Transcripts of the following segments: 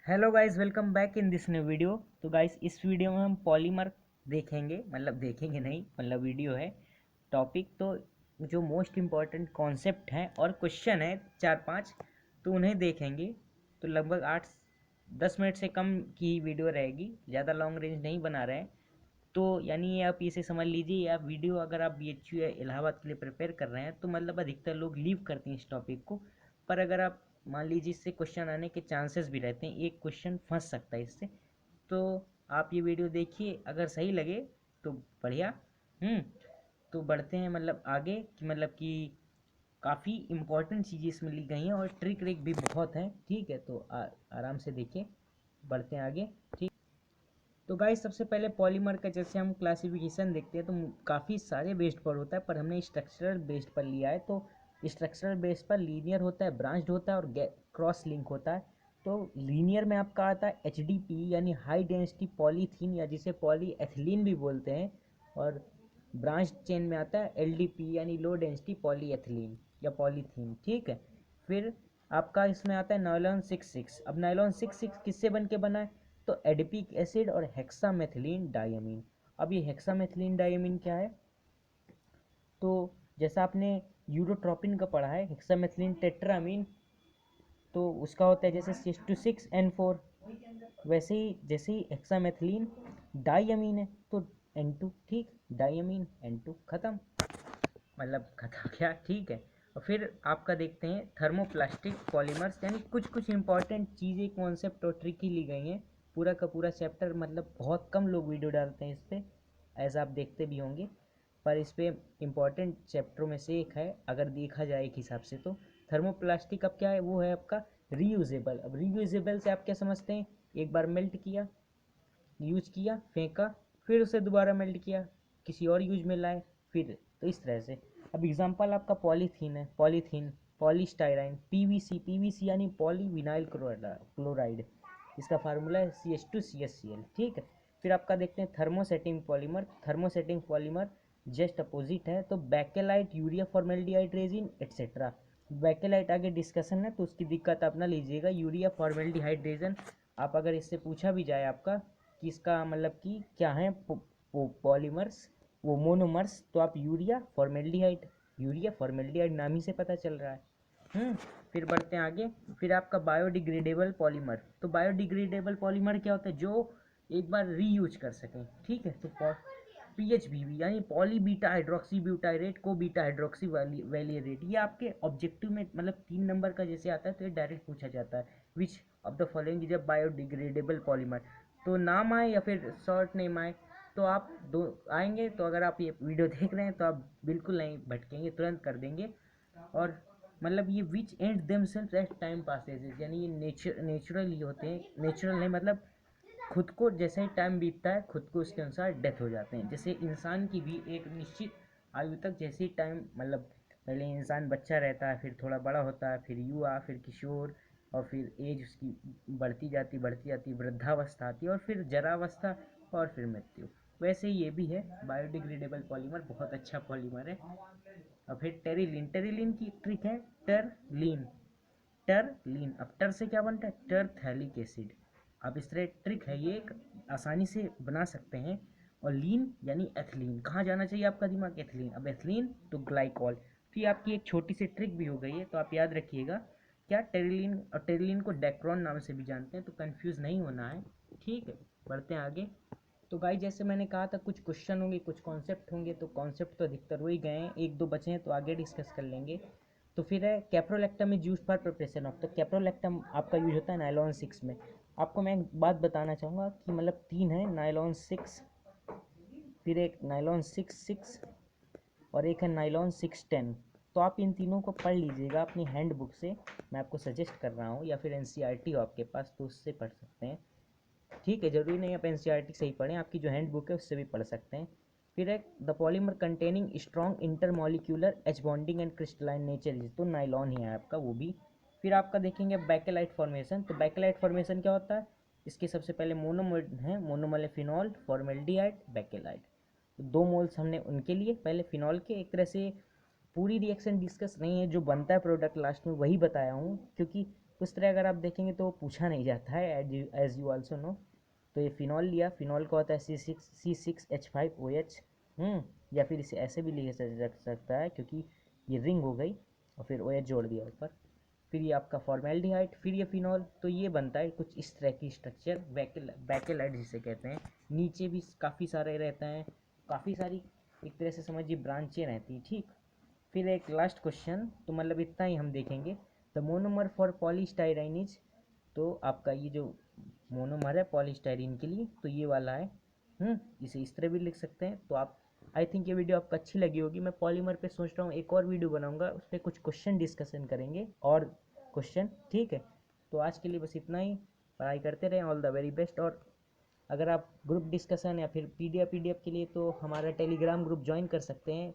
Hello guys, welcome back in this new video. तो guys, इस video में हम पॉलीमर देखेंगे, मतलब देखेंगे नहीं, मतलब वीडियो है। टॉपिक तो जो मोस्ट इम्पॉर्टेंट कॉन्सेप्ट हैं और क्वेश्चन है 4-5, तो उन्हें देखेंगे। तो लगभग 8-10 मिनट से कम की वीडियो रहेगी, ज़्यादा लॉन्ग रेंज नहीं बना रहे हैं। तो यानी ये आप इसे समझ लीजिए, आप वीडियो अगर आप BHU या इलाहाबाद के लिए प्रिपेयर कर रहे हैं तो मतलब अधिकतर लोग लीव करते हैं इस टॉपिक को। पर अगर आप मान लीजिए इससे क्वेश्चन आने के चांसेस भी रहते हैं, एक क्वेश्चन फंस सकता है इससे, तो आप ये वीडियो देखिए। अगर सही लगे तो बढ़िया। हम्म तो बढ़ते हैं मतलब आगे कि मतलब कि काफ़ी इम्पोर्टेंट चीज़ें इसमें ली गई हैं और ट्रिक रिक भी बहुत हैं। ठीक है, तो आराम से देखिए, बढ़ते हैं आगे। ठीक। तो गाइस, सबसे पहले पॉलीमर का जैसे हम क्लासिफिकेशन देखते हैं तो काफ़ी सारे बेस्ड पर होता है, पर हमने स्ट्रक्चरल बेस्ड पर लिया है। तो स्ट्रक्चरल बेस्ड पर लीनियर होता है, ब्रांच्ड होता है और क्रॉस लिंक होता है। तो लीनियर में आपका आता है HDP यानी हाई डेंसिटी पॉलीथीन, या जिसे पॉलीएथिलीन भी बोलते हैं। और ब्रांच चेन में आता है LDP यानी लो डेंसिटी पॉलीएथिलीन या पॉलीथीन। ठीक है। फिर आपका इसमें आता है नायलॉन 66। अब नायलॉन 66 किससे बन के बना है? तो एडिपिक एसिड और हेक्सामेथिलीन डायमीन। अब ये हेक्सामेथिलीन डायमीन क्या है? तो जैसा आपने यूरोट्रोपिन का पढ़ा है, हेक्सामेथिलीन टेट्रामीन, तो उसका होता है जैसे C2H6N4। वैसे ही जैसे ही हेक्सामेथिलीन डायमीन है तो N2। ठीक, डायमीन N2 खत्म, मतलब खत्म क्या। ठीक है। और फिर आपका देखते हैं थर्मोप्लास्टिक पॉलीमर्स, यानी कुछ कुछ इंपॉर्टेंट चीज़ें, कॉन्सेप्ट और ट्रिक ही ली गई हैं। पूरा का पूरा चैप्टर, मतलब बहुत कम लोग वीडियो डालते हैं इस पर, ऐसा आप देखते भी होंगे। पर इस पर इम्पॉर्टेंट चैप्टरों में से एक है अगर देखा जाए एक हिसाब से तो। थर्मोप्लास्टिक अब क्या है? वो है आपका रीयूजेबल। अब रीयूजेबल से आप क्या समझते हैं? एक बार मेल्ट किया, यूज किया, फेंका, फिर उसे दोबारा मेल्ट किया, किसी और यूज में लाए, फिर, तो इस तरह से। अब एग्जांपल आपका पॉलीथीन है, पॉलीथीन, पॉलीस्टाइराइन, पीवीसी यानी पॉलीविनाइल क्लोराइड, इसका फार्मूला है CH2CHCl। ठीक है। फिर आपका देखते हैं thermosetting polymer. Thermosetting polymer just opposite है, तो Bakelite, urea formaldehyde resin etcetera. Bakelite आगे डिस्कशन है तो उसकी दिक्कत आप ना लीजिएगा। यूरिया फॉर्मेल्डिहाइड रेजिन, आप अगर इससे पूछा भी जाए आपका कि इसका मतलब कि क्या है पॉलीमर्स, वो मोनोमर्स, तो आप यूरिया फॉर्मेल्डिहाइड नाम ही से पता चल रहा है। हम्म फिर बढ़ते हैं आगे। फिर आपका बायोडिग्रेडेबल पॉलीमर। तो बायोडिग्रेडेबल पॉलीमर क्या होता है? जो एक बार रीयूज कर सकें। ठीक है। तो PHBB यानी पॉली बीटा हाइड्रोक्सी ब्यूटाइरेट को बीटा हाइड्रोक्सी वैलियरेट, ये आपके ऑब्जेक्टिव में मतलब 3 नंबर का जैसे आता है तो ये डायरेक्ट पूछा जाता है। Which of the following is a biodegradable polymer. तो नाम आए या फिर शॉर्ट नेम आए तो आप दो आएंगे, तो अगर आप ये वीडियो देख रहे हैं तो आप बिल्कुल नहीं भटकेंगे, तुरंत कर देंगे। और मतलब ये which end themselves at time passes, यानी ये नेचुरल ही होते हैं। नेचुरल नहीं मतलब खुद को जैसे ही टाइम बीतता है खुद को उसके अनुसार डेथ हो जाते हैं। जैसे इंसान की भी एक निश्चित आयु तक जैसे ही टाइम, मतलब पहले इंसान बच्चा रहता है, फिर थोड़ा बड़ा होता है, फिर युवा, फिर किशोर, और फिर एज उसकी बढ़ती जाती, वृद्धावस्था आती है, और फिर जरावस्था, और फिर मृत्यु। वैसे ही ये भी है बायोडिग्रेडेबल पॉलीमर, बहुत अच्छा पॉलीमर है। और फिर टेरिलीन। टेरिलीन की ट्रिक है टरलीन। टरलीन, अब टर से क्या बनता है? टरथैलिक एसिड। अब इस तरह ट्रिक है, ये एक आसानी से बना सकते हैं। और लीन यानी एथिलीन, कहाँ जाना चाहिए आपका दिमाग? एथिलीन। अब एथिलीन तो ग्लाइकॉल। तो ये आपकी एक छोटी सी ट्रिक भी हो गई है, तो आप याद रखिएगा। क्या? टेरिलीन। और टेरिलीन को डेक्रोन नाम से भी जानते हैं, तो कंफ्यूज नहीं होना है। ठीक है, बढ़ते हैं आगे। तो गाइस, जैसे मैंने कहा था कुछ क्वेश्चन होंगे, कुछ कॉन्सेप्ट होंगे, तो कॉन्सेप्ट तो अधिकतर हो ही गए हैं, एक दो बचे हैं तो आगे डिस्कस कर लेंगे। तो फिर है caprolactam is use for preparation of. तो कैप्रोलैक्टम आपका यूज होता है नायलॉन 6 में। आपको मैं एक बात बताना चाहूँगा कि मतलब 3 है नायलॉन 6, फिर एक नायलॉन 6 और एक है नायलॉन 610। तो आप इन तीनों को पढ़ लीजिएगा अपनी हैंड बुक से, मैं आपको सजेस्ट कर रहा हूँ, या फिर NCERT हो आपके पास तो उससे पढ़ सकते हैं। ठीक है, जरूरी नहीं आप NCERT से ही पढ़ें, आपकी जो हैंड बुक है उससे भी पढ़ सकते हैं। फिर एक the polymer containing strong intermolecular H bonding and crystalline nature is, तो नाइलॉन ही है आपका वो भी। फिर आपका देखेंगे बैकेलाइट फॉर्मेशन। तो बैकेलाइट फॉर्मेशन क्या होता है? इसके सबसे पहले मोनोमर है, मोनोमर है फिनॉल, फॉर्मेल्डिहाइड, बैकेलाइट। तो 2 मोल्स हमने उनके लिए पहले फिनॉल के, एक तरह से पूरी रिएक्शन डिस्कस नहीं है, जो बनता है प्रोडक्ट लास्ट में वही बताया हूँ, क्योंकि उस तरह अगर आप देखेंगे तो पूछा नहीं जाता है, एज यू ऑल्सो नो। तो ये फिनॉल लिया, फिनॉल का होता है C6H5OH। या फिर इसे ऐसे भी लिखा जा सकता है क्योंकि ये रिंग हो गई और फिर OH जोड़ दिया ऊपर। फिर ये आपका फॉर्मेल्डिहाइड, फिर ये फिनॉल। तो ये बनता है कुछ इस तरह की स्ट्रक्चर, बैकेलाइट जिसे कहते हैं। नीचे भी काफ़ी सारे रहते हैं, काफ़ी सारी एक तरह से समझिए ब्रांचें रहती हैं, ठीक। फिर एक लास्ट क्वेश्चन, तो मतलब इतना ही हम देखेंगे। द मोनोमर फॉर पॉलीस्टाइराइन इज, तो आपका ये जो मोनोमर है पॉलीस्टाइरीन के लिए तो ये वाला है। इसे इस तरह भी लिख सकते हैं। तो आप, आई थिंक ये वीडियो आपको अच्छी लगी होगी। मैं पॉलीमर पे सोच रहा हूँ एक और वीडियो बनाऊंगा, उस पर कुछ क्वेश्चन डिस्कशन करेंगे और क्वेश्चन, ठीक है। तो आज के लिए बस इतना ही, पढ़ाई करते रहें, ऑल द वेरी बेस्ट। और अगर आप ग्रुप डिस्कशन या फिर पीडीएफ के लिए तो हमारा टेलीग्राम ग्रुप ज्वाइन कर सकते हैं,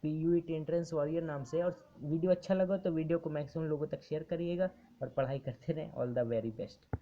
PUET एंट्रेंस वॉरियर नाम से। और वीडियो अच्छा लगा तो वीडियो को मैक्सिमम लोगों तक शेयर करिएगा और पढ़ाई करते रहें, ऑल द वेरी बेस्ट।